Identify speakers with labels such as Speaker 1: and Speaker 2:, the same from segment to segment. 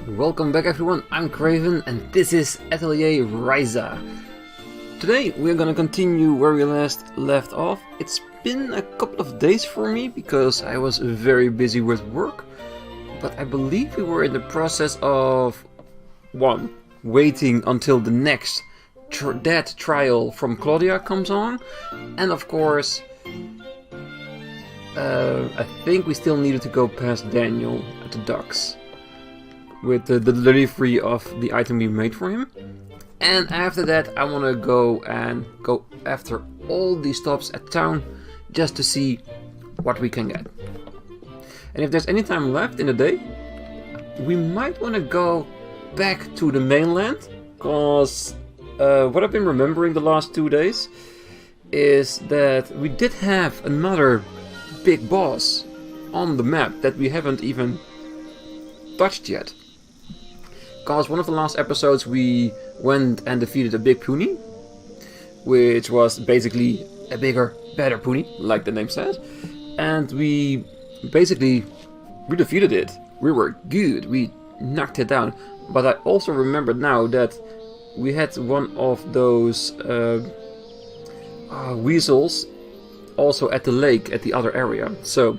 Speaker 1: Welcome back everyone, I'm Craven and this is Atelier Ryza. Today we're gonna continue where we last left off. It's been a couple of days for me because I was very busy with work, but I believe we were in the process of waiting until the next dead trial from Claudia comes on, and of course I think we still needed to go past Daniel at the docks with the delivery of the item we made for him. And after that I want to go after all these stops at town just to see what we can get. And if there's any time left in the day, we might want to go back to the mainland, because what I've been remembering the last 2 days is that we did have another big boss on the map that we haven't even touched yet. Because one of the last episodes we went and defeated a big pony, which was basically a bigger, better pony, like the name says. And we defeated it. We were good, we knocked it down. But I also remembered now that we had one of those weasels also at the lake at the other area. So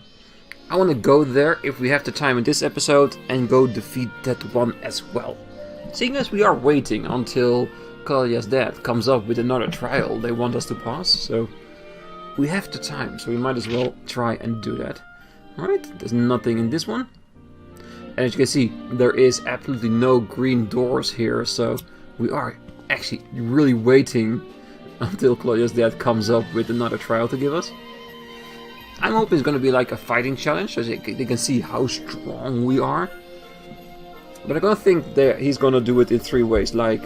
Speaker 1: I want to go there if we have the time in this episode and go defeat that one as well. Seeing as we are waiting until Claudia's dad comes up with another trial they want us to pass, so we have the time, so we might as well try and do that. Alright, there's nothing in this one. And as you can see, there is absolutely no green doors here, so we are actually really waiting until Claudia's dad comes up with another trial to give us. I'm hoping it's going to be like a fighting challenge, so they can see how strong we are. But I don't think that he's going to do it in 3 ways. Like,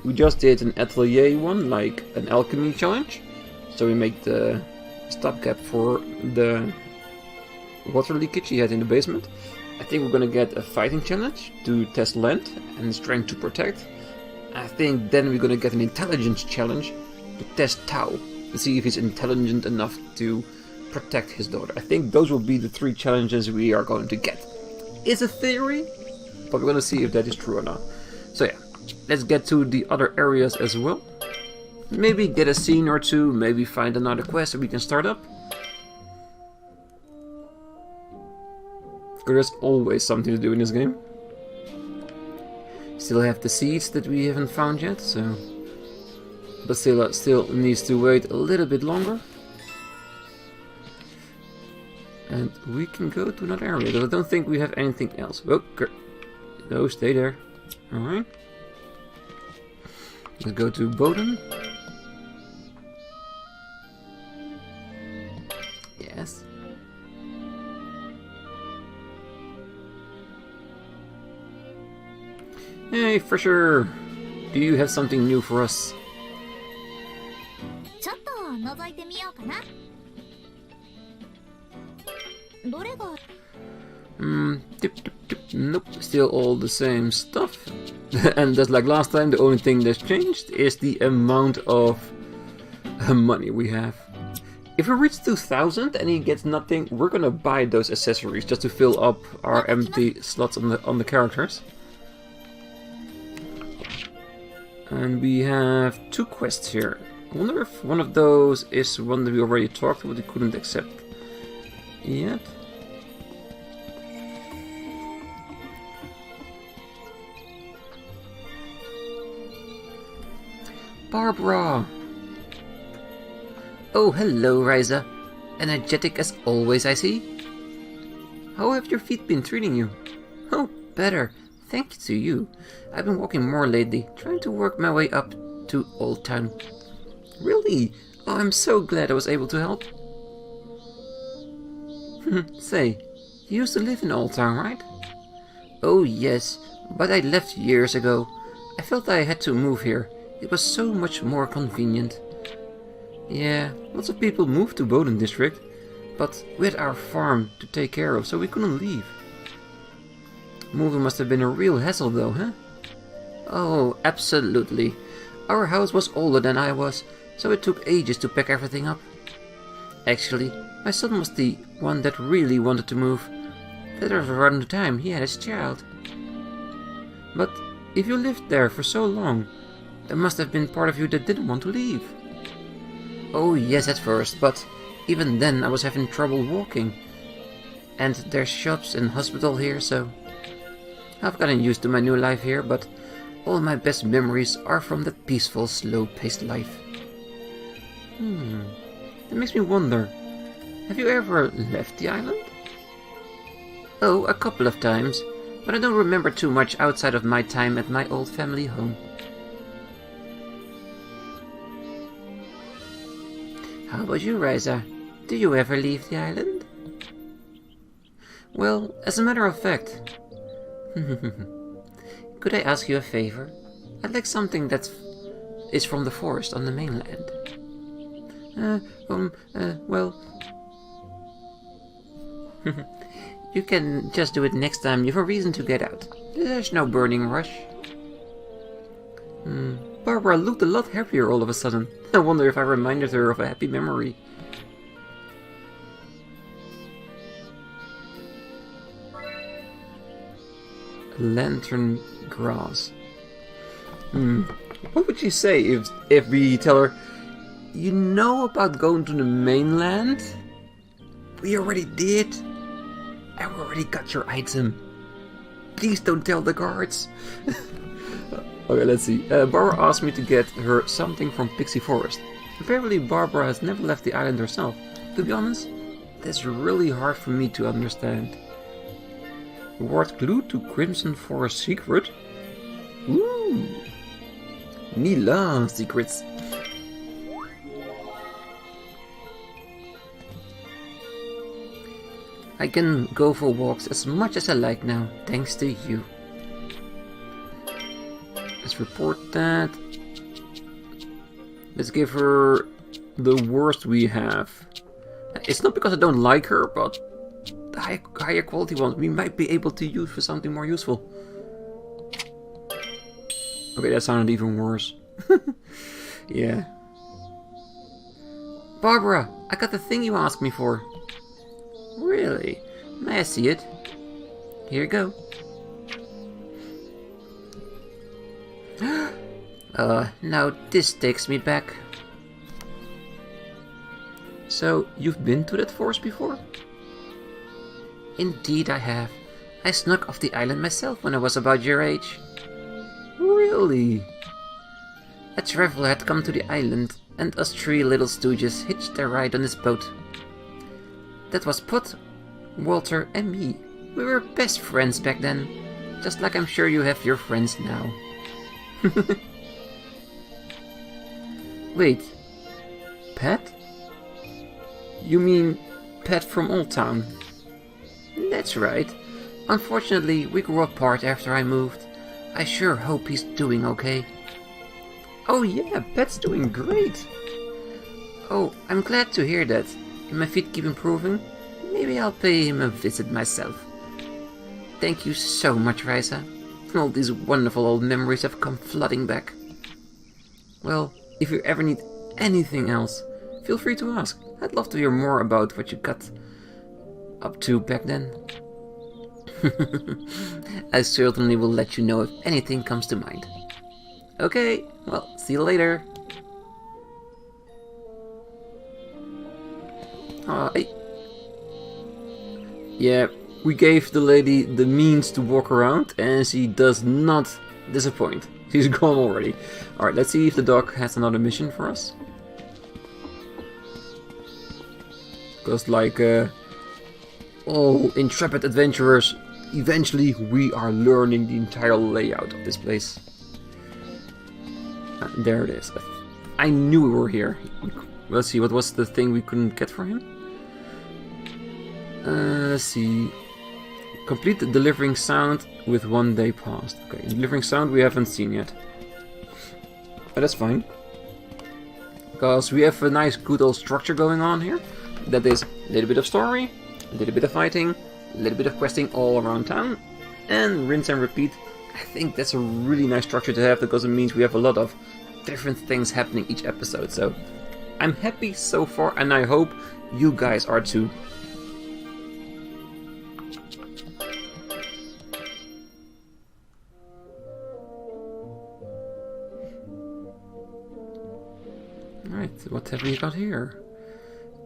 Speaker 1: we just did an Atelier one, like an alchemy challenge. So we make the stopgap for the water leakage he had in the basement. I think we're going to get a fighting challenge to test land and strength to protect. I think then we're going to get an intelligence challenge to test Tao, to see if he's intelligent enough to protect his daughter. I think those will be the 3 challenges we are going to get. It's a theory, but we're going to see if that is true or not. So yeah, let's get to the other areas as well. Maybe get a scene or 2, maybe find another quest that we can start up. There's always something to do in this game. Still have the seeds that we haven't found yet, so... But still needs to wait a little bit longer. And we can go to another area, but I don't think we have anything else. Oh, no, stay there. Alright. Let's go to Boden. Yes. Hey, Fresher! Do you have something new for us? Nope, still all the same stuff. And just like last time, the only thing that's changed is the amount of money we have. If we reach 2000 and he gets nothing, we're gonna buy those accessories just to fill up our empty slots on the characters. And we have 2 quests here. I wonder if one of those is one that we already talked about, but we couldn't accept yet. Barbara! Oh, hello, Ryza. Energetic as always, I see. How have your feet been treating you? Oh, better. Thank you to you. I've been walking more lately, trying to work my way up to Old Town. Really? Oh, I'm so glad I was able to help. Say, you used to live in Old Town, right? Oh yes, but I left years ago. I felt I had to move here. It was so much more convenient. Yeah, lots of people moved to Boden district, but we had our farm to take care of, so we couldn't leave. Moving must have been a real hassle though, huh? Oh, absolutely. Our house was older than I was, so it took ages to pack everything up. Actually, my son was the one that really wanted to move. That was around the time he had his child. But if you lived there for so long, there must have been part of you that didn't want to leave. Oh yes, at first, but even then I was having trouble walking. And there's shops and hospital here, so I've gotten used to my new life here, but all my best memories are from that peaceful, slow-paced life. That makes me wonder, have you ever left the island? Oh, a couple of times, but I don't remember too much outside of my time at my old family home. How about you, Ryza? Do you ever leave the island? Well, as a matter of fact... Could I ask you a favor? I'd like something that is from the forest on the mainland. Well... You can just do it next time you have a reason to get out. There's no burning rush. Barbara looked a lot happier all of a sudden. I wonder if I reminded her of a happy memory. Lantern grass. What would you say if we tell her, you know about going to the mainland? We already did. I already got your item. Please don't tell the guards. Okay, let's see. Barbara asked me to get her something from Pixie Forest. Apparently Barbara has never left the island herself. To be honest, that's really hard for me to understand. Ward clue to Crimson Forest secret? Ooh! Me love secrets. I can go for walks as much as I like now, thanks to you. Let's report that. Let's give her the worst we have. It's not because I don't like her, but the higher quality ones we might be able to use for something more useful. Okay, that sounded even worse. Yeah. Barbara, I got the thing you asked me for. Really? May I see it? Here you go. Now this takes me back. So, you've been to that forest before? Indeed I have. I snuck off the island myself when I was about your age. Really? A traveler had come to the island, and us three little stooges hitched a ride on his boat. That was Pot, Walter and me. We were best friends back then, just like I'm sure you have your friends now. Wait, Pat? You mean Pat from Old Town? That's right. Unfortunately, we grew apart after I moved. I sure hope he's doing okay. Oh yeah, Pat's doing great. Oh, I'm glad to hear that. If my feet keep improving, maybe I'll pay him a visit myself. Thank you so much, Ryza. All these wonderful old memories have come flooding back. Well, if you ever need anything else, feel free to ask. I'd love to hear more about what you got up to back then. I certainly will let you know if anything comes to mind. Okay, well, see you later. Yeah, we gave the lady the means to walk around and she does not disappoint. She's gone already. Alright, let's see if the dog has another mission for us. Because like all intrepid adventurers, eventually we are learning the entire layout of this place. There it is. I knew we were here. Let's see, what was the thing we couldn't get for him? Let's see. Complete the delivering sound with 1 day passed. Okay, delivering sound we haven't seen yet. But that's fine. Because we have a nice good old structure going on here. That is a little bit of story, a little bit of fighting, a little bit of questing all around town, and rinse and repeat. I think that's a really nice structure to have because it means we have a lot of different things happening each episode. So I'm happy so far and I hope you guys are too. Alright, what have we got here?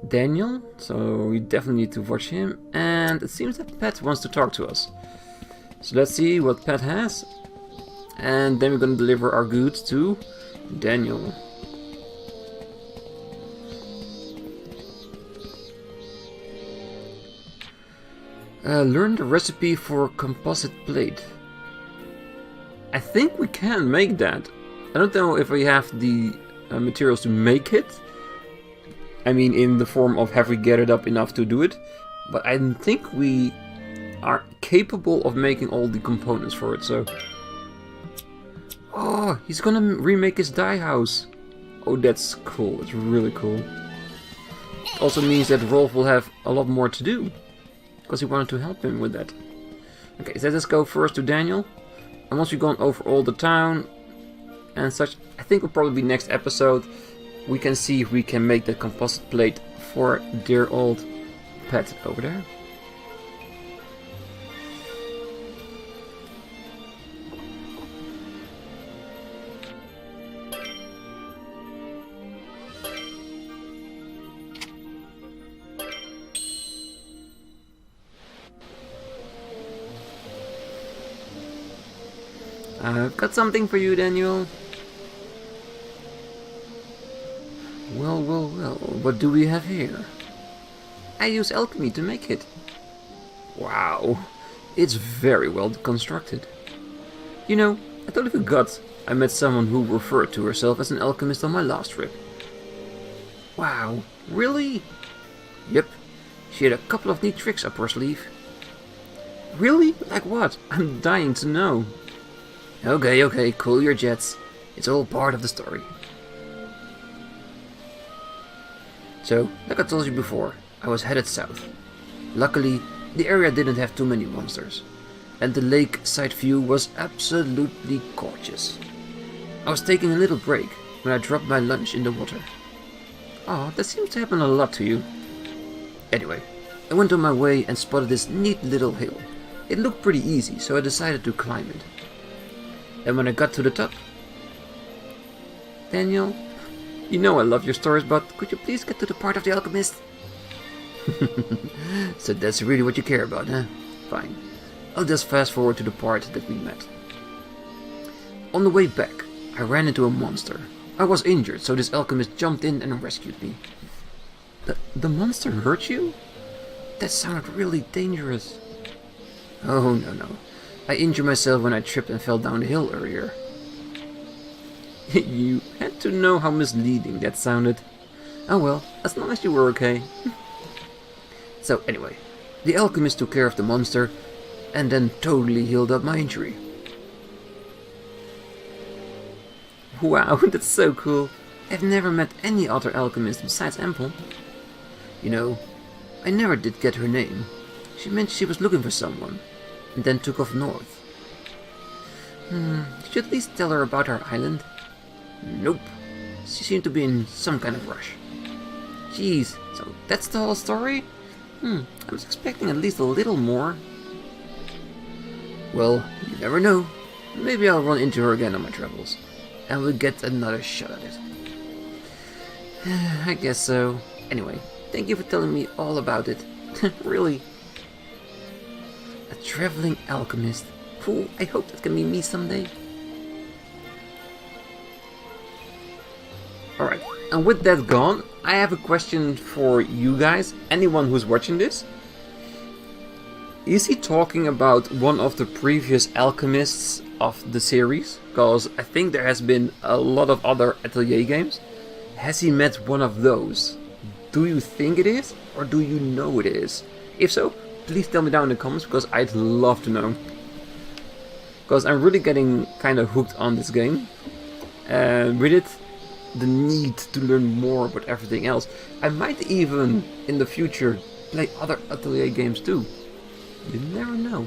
Speaker 1: Daniel, so we definitely need to watch him. And it seems that Pat wants to talk to us. So let's see what Pat has. And then we're gonna deliver our goods to Daniel. Learn the recipe for composite plate. I think we can make that. I don't know if we have the materials to make it. I mean, in the form of have we gathered up enough to do it. But I think we are capable of making all the components for it, so... Oh, he's gonna remake his dye house. Oh, that's cool. It's really cool. It also means that Rolf will have a lot more to do. Because he wanted to help him with that. Okay, so let's go first to Daniel. And once we've gone over all the town and such, I think it'll probably be next episode. We can see if we can make the composite plate for dear old Pet over there. I've got something for you, Daniel. Well, well, well, what do we have here? I use alchemy to make it. Wow, it's very well constructed. You know, I totally forgot I met someone who referred to herself as an alchemist on my last trip. Wow, really? Yep, she had a couple of neat tricks up her sleeve. Really? Like what? I'm dying to know. Okay, okay, cool your jets. It's all part of the story. So, like I told you before, I was headed south. Luckily, the area didn't have too many monsters. And the lakeside view was absolutely gorgeous. I was taking a little break when I dropped my lunch in the water. Oh, that seems to happen a lot to you. Anyway, I went on my way and spotted this neat little hill. It looked pretty easy, so I decided to climb it. And when I got to the top... Daniel, you know I love your stories, but could you please get to the part of the alchemist? So that's really what you care about, huh? Fine. I'll just fast forward to the part that we met. On the way back, I ran into a monster. I was injured, so this alchemist jumped in and rescued me. The monster hurt you? That sounded really dangerous. Oh, no. I injured myself when I tripped and fell down the hill earlier. You had to know how misleading that sounded. Oh well, as long as you were okay. So anyway, the alchemist took care of the monster and then totally healed up my injury. Wow, that's so cool. I've never met any other alchemist besides Ample. You know, I never did get her name. She meant she was looking for someone, and then took off north. Did you at least tell her about her island? Nope. She seemed to be in some kind of rush. Jeez, so that's the whole story? I was expecting at least a little more. Well, you never know. Maybe I'll run into her again on my travels, and we'll get another shot at it. I guess so. Anyway, thank you for telling me all about it. Really. A traveling alchemist. Cool, I hope that can be me someday. Alright, and with that gone, I have a question for you guys, anyone who's watching this. Is he talking about one of the previous alchemists of the series? Because I think there has been a lot of other Atelier games. Has he met one of those? Do you think it is, or do you know it is? If so, please tell me down in the comments, because I'd love to know. Because I'm really getting kind of hooked on this game. And with it, the need to learn more about everything else. I might even, in the future, play other Atelier games too. You never know.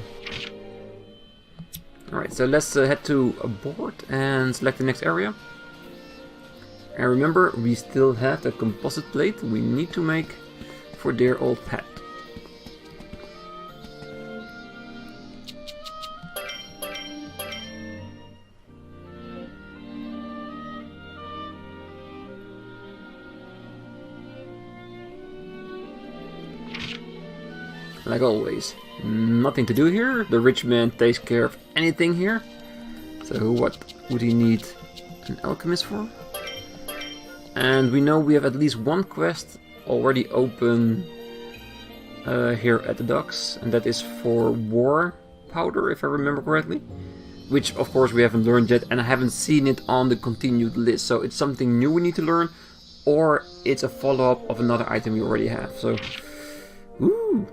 Speaker 1: Alright, so let's head to a board and select the next area. And remember, we still have the composite plate we need to make for dear old Pat. like always. Nothing to do here. The rich man takes care of anything here. So what would he need an alchemist for? And we know we have at least one quest already open here at the docks, and that is for war powder, if I remember correctly. Which of course we haven't learned yet, and I haven't seen it on the continued list. So it's something new we need to learn, or it's a follow-up of another item we already have. So, ooh,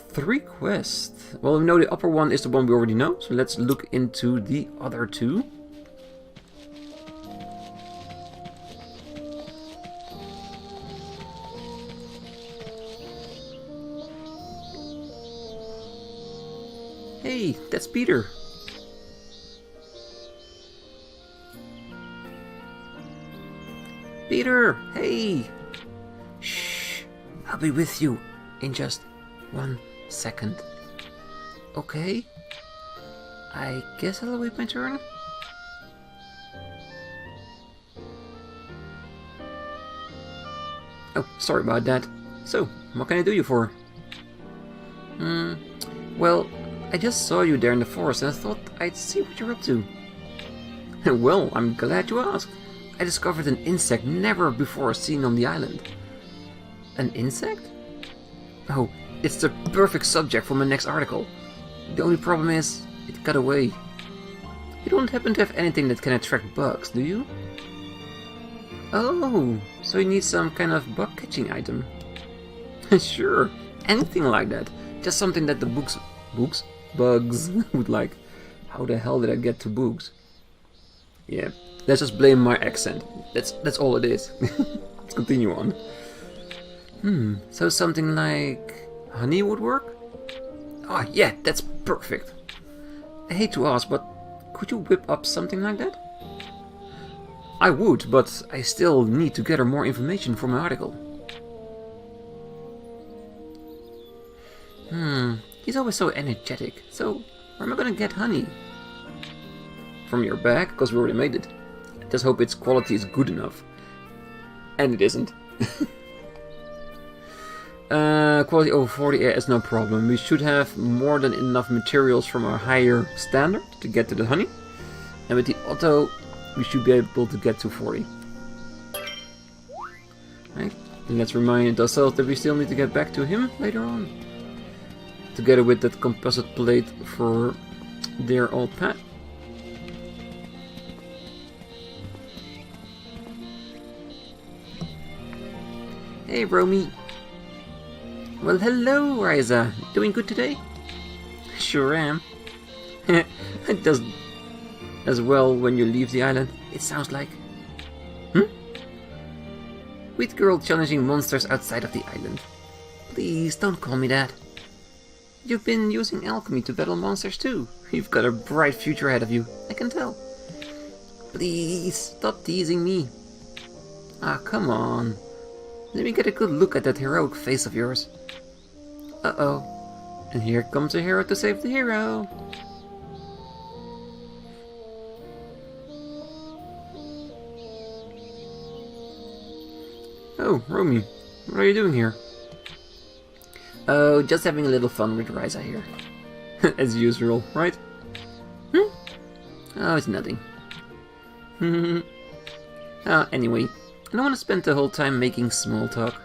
Speaker 1: 3 quests. Well, we know the upper one is the one we already know, so let's look into the other 2. Hey, that's Peter. Peter, hey! Shh, I'll be with you in just 1 second. Okay? I guess I'll wait my turn? Oh, sorry about that. So, what can I do you for? Well, I just saw you there in the forest and I thought I'd see what you're up to. Well, I'm glad you asked. I discovered an insect never before seen on the island. An insect? Oh, it's the perfect subject for my next article. The only problem is, it got away. You don't happen to have anything that can attract bugs, do you? Oh, so you need some kind of bug catching item. Sure, anything like that. Just something that the bugs would like. How the hell did I get to bugs? Yeah, let's just blame my accent. That's all it is. Let's continue on. So something like honey would work? Oh yeah, that's perfect. I hate to ask, but could you whip up something like that? I would, but I still need to gather more information for my article. He's always so energetic, so where am I gonna get honey? From your bag, because we already made it. I just hope its quality is good enough. And it isn't. Quality over 40, yeah, it's no problem. We should have more than enough materials from our higher standard to get to the honey. And with the auto, we should be able to get to 40. Right, and let's remind ourselves that we still need to get back to him later on. Together with that composite plate for their old pet. Hey, Romy. Well, hello, Ryza. Doing good today? Sure am. It does as well when you leave the island, it sounds like. Wheat girl challenging monsters outside of the island. Please, don't call me that. You've been using alchemy to battle monsters too. You've got a bright future ahead of you, I can tell. Please, stop teasing me. Ah, come on. Let me get a good look at that heroic face of yours. Uh-oh. And here comes a hero to save the hero. Oh, Romy, what are you doing here? Oh, just having a little fun with Ryza here. As usual, right? Oh, it's nothing. Anyway, I don't want to spend the whole time making small talk.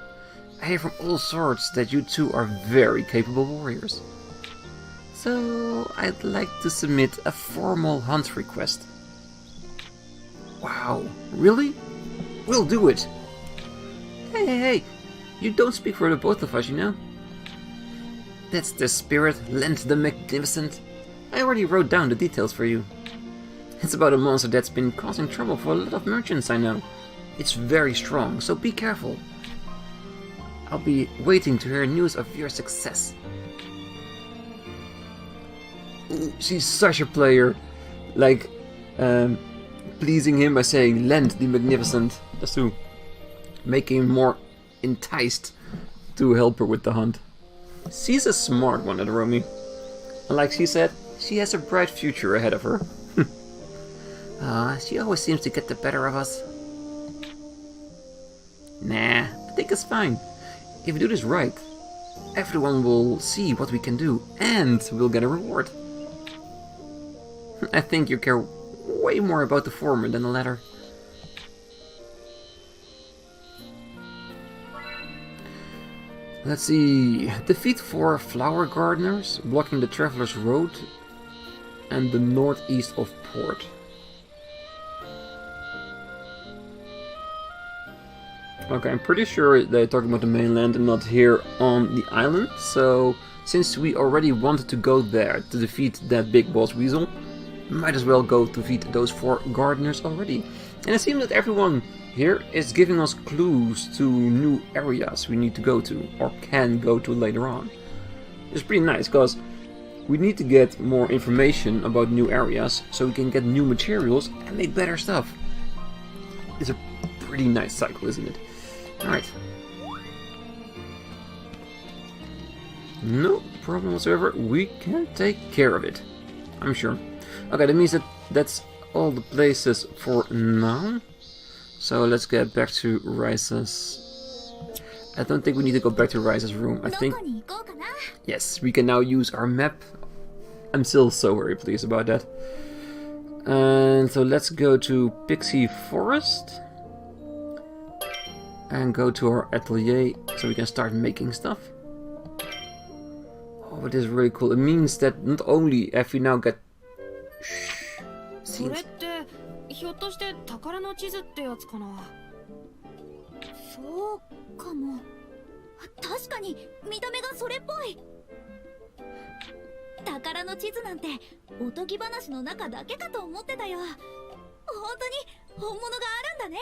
Speaker 1: I hear from all sorts that you two are very capable warriors. So, I'd like to submit a formal hunt request. Wow, really? We'll do it! Hey, you don't speak for the both of us, you know? That's the spirit, Lend the Magnificent. I already wrote down the details for you. It's about a monster that's been causing trouble for a lot of merchants I know. It's very strong, so be careful. I'll be waiting to hear news of your success. Ooh, she's such a player. Like, pleasing him by saying Lend the Magnificent, just to make him more enticed to help her with the hunt. She's a smart one, that Romy. And like she said, she has a bright future ahead of her. She always seems to get the better of us. Nah, I think it's fine. If we do this right, everyone will see what we can do and we'll get a reward. I think you care way more about the former than the latter. Let's see. Defeat 4 flower gardeners, blocking the traveler's road and the northeast of port. Okay, I'm pretty sure they're talking about the mainland and not here on the island. So, since we already wanted to go there to defeat that big boss weasel, might as well go to defeat those 4 gardeners already. And it seems that everyone here is giving us clues to new areas we need to go to, or can go to later on. It's pretty nice, because we need to get more information about new areas, so we can get new materials and make better stuff. It's a pretty nice cycle, isn't it? Alright. No problem whatsoever, we can take care of it. I'm sure. Okay, that means that that's all the places for now. So let's get back to Ryza's... I don't think we need to go back to Ryza's room. I think... Yes, we can now use our map. I'm still so very pleased about that. And so let's go to Pixie Forest. And go to our atelier so we can start making stuff. Oh, it is really cool. It means that not only have we now got... scenes.
Speaker 2: ひょっとして宝の地図ってやつかな。そうかも。確かに見た目がそれっぽい。宝の地図なんておとぎ話の中だけかと思ってたよ。本当に本物があるんだね。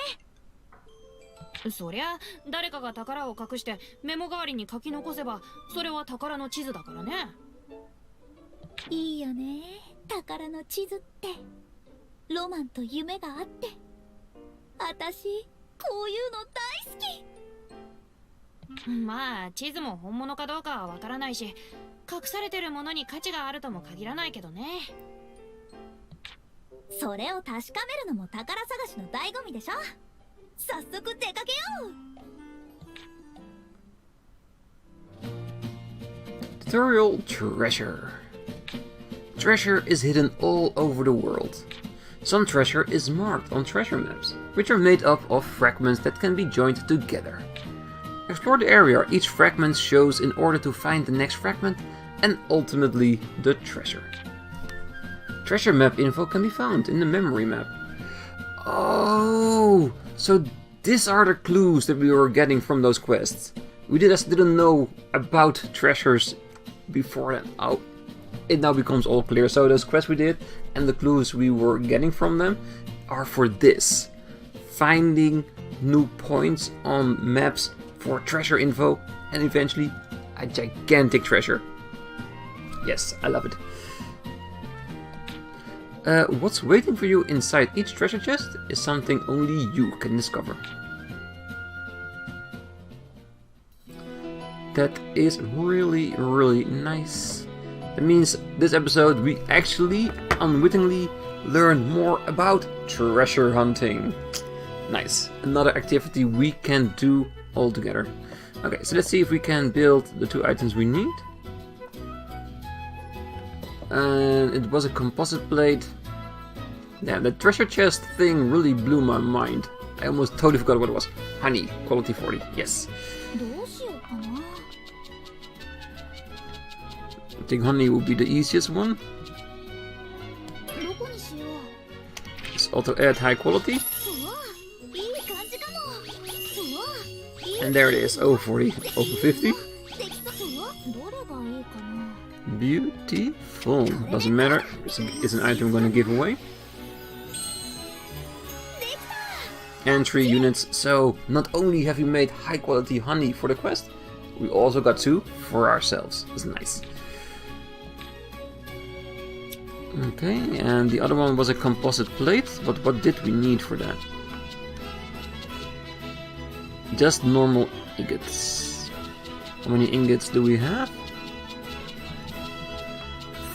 Speaker 2: そりゃ誰かが宝を隠してメモ代わりに書き残せばそれは宝の地図だからね。いいよね、宝の地図って。ロマンと夢があって、私こういうの大好き。まあ地図も本物かどうかはわからないし、隠されてるものに価値があるとも限らないけどね。それを確かめるのも宝探しの醍醐味でしょ。早速出かけよう。
Speaker 1: Tutorial Treasure. Treasure is hidden all over the world. Some treasure is marked on treasure maps, which are made up of fragments that can be joined together. Explore the area each fragment shows in order to find the next fragment and ultimately the treasure. Treasure map info can be found in the memory map. Oh, so these are the clues that we were getting from those quests. We just didn't know about treasures before that. Oh, it now becomes all clear. So those quests we did and the clues we were getting from them are for this. Finding new points on maps for treasure info and eventually a gigantic treasure. Yes, I love it. What's waiting for you inside each treasure chest is something only you can discover. That is really, really nice. That means this episode we actually unwittingly learn more about treasure hunting. Nice. Another activity we can do all together. Okay, so let's see if we can build the 2 items we need. And it was a composite plate. Yeah, the treasure chest thing really blew my mind. I almost totally forgot what it was. Honey, quality 40, yes. I think honey will be the easiest one. Let's auto add high quality. And there it is, over 40, over 50. Beautiful. Doesn't matter, it's an item I'm gonna give away. And 3 units, so not only have we made high quality honey for the quest, we also got 2 for ourselves. That's nice. Okay, and the other one was a composite plate, but what did we need for that? Just normal ingots. How many ingots do we have?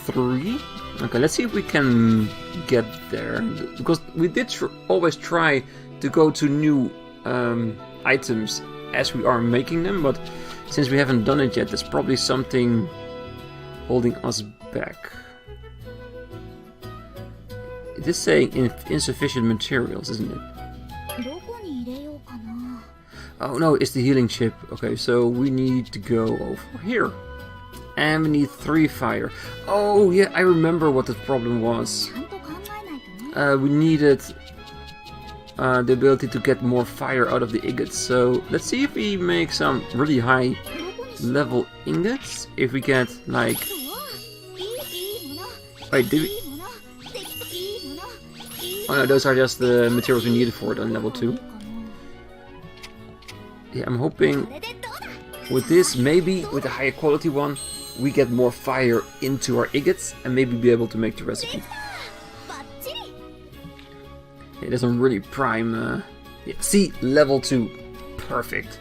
Speaker 1: 3. Okay, let's see if we can get there. Because we did always try to go to new items as we are making them, but Since we haven't done it yet, there's probably something holding us back. It is saying insufficient materials, isn't it? Oh no, it's the healing chip. Okay, so we need to go over here. And we need 3 fire. Oh yeah, I remember what the problem was. We needed the ability to get more fire out of the ingots. So let's see if we make some really high level ingots. If we get like... Wait, did we... Oh no, those are just the materials we needed for it on level 2. Yeah, I'm hoping with this, maybe with a higher quality one, we get more fire into our ingots and maybe be able to make the recipe. It doesn't really prime... yeah, see, level 2. Perfect.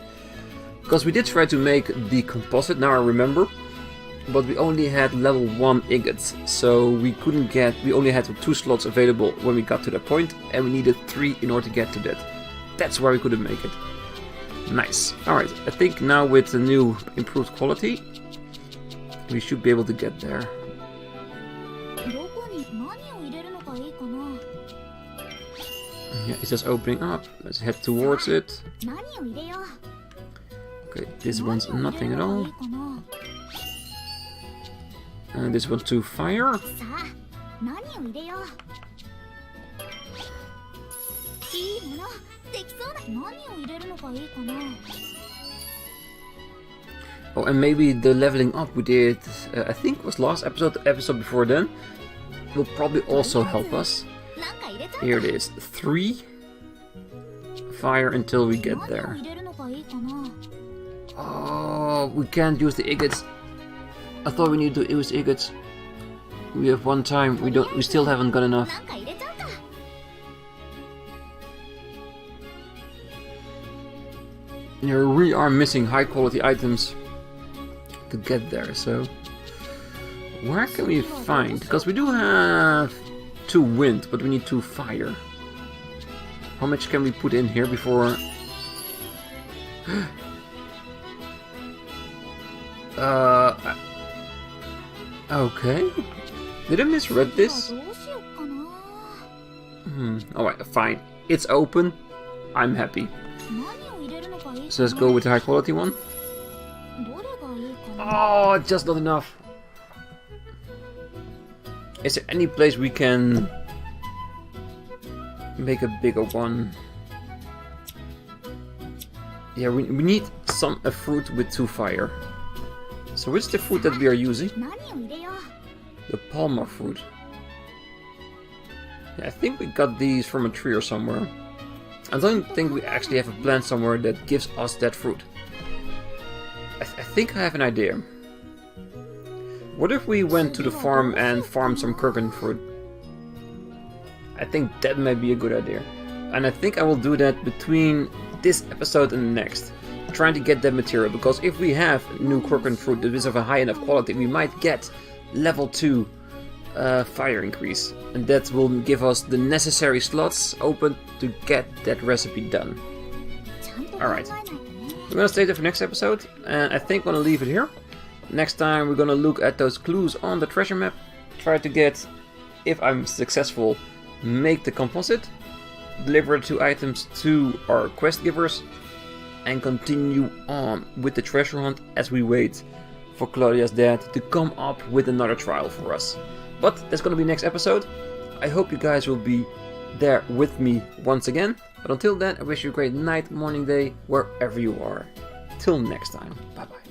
Speaker 1: Because we did try to make the composite, now I remember. But we only had level 1 ingots. So we couldn't get... We only had 2 slots available when we got to that point. And we needed 3 in order to get to that. That's why we couldn't make it. Nice. Alright, I think now with the new improved quality, we should be able to get there. Yeah, it's just opening up. Let's head towards it. Okay, this one's nothing at all. And this one's to fire. Oh, and maybe the leveling up we did, I think it was last episode, the episode before then, will probably also help us. Here it is, 3 fire until we get there. Oh, we can't use the ingots. I thought we needed to use ingots. We have 1 time, we still haven't got enough. Here we are missing high quality items to get there, so where can we find? Because we do have 2 wind, but we need 2 fire. How much can we put in here before? Okay. Did I misread this? Alright, fine. It's open. I'm happy. So let's go with the high quality one. Oh, just not enough. Is there any place we can make a bigger one? Yeah, we need a fruit with 2 fire. So which is the fruit that we are using? The Palmer fruit. Yeah, I think we got these from a tree or somewhere. I don't think we actually have a plant somewhere that gives us that fruit. I think I have an idea. What if we went to the farm and farmed some Kirkin fruit? I think that might be a good idea. And I think I will do that between this episode and the next. Trying to get that material, because if we have new Kirkin fruit that is of a high enough quality, we might get level 2 fire increase. And that will give us the necessary slots open to get that recipe done. Alright. We're gonna stay there for next episode, and I think we're gonna leave it here. Next time we're gonna look at those clues on the treasure map, try to get, if I'm successful, make the composite, deliver the 2 items to our quest givers, and continue on with the treasure hunt as we wait for Claudia's dad to come up with another trial for us. But that's gonna be next episode. I hope you guys will be there with me once again. But until then, I wish you a great night, morning, day, wherever you are. Till next time. Bye bye.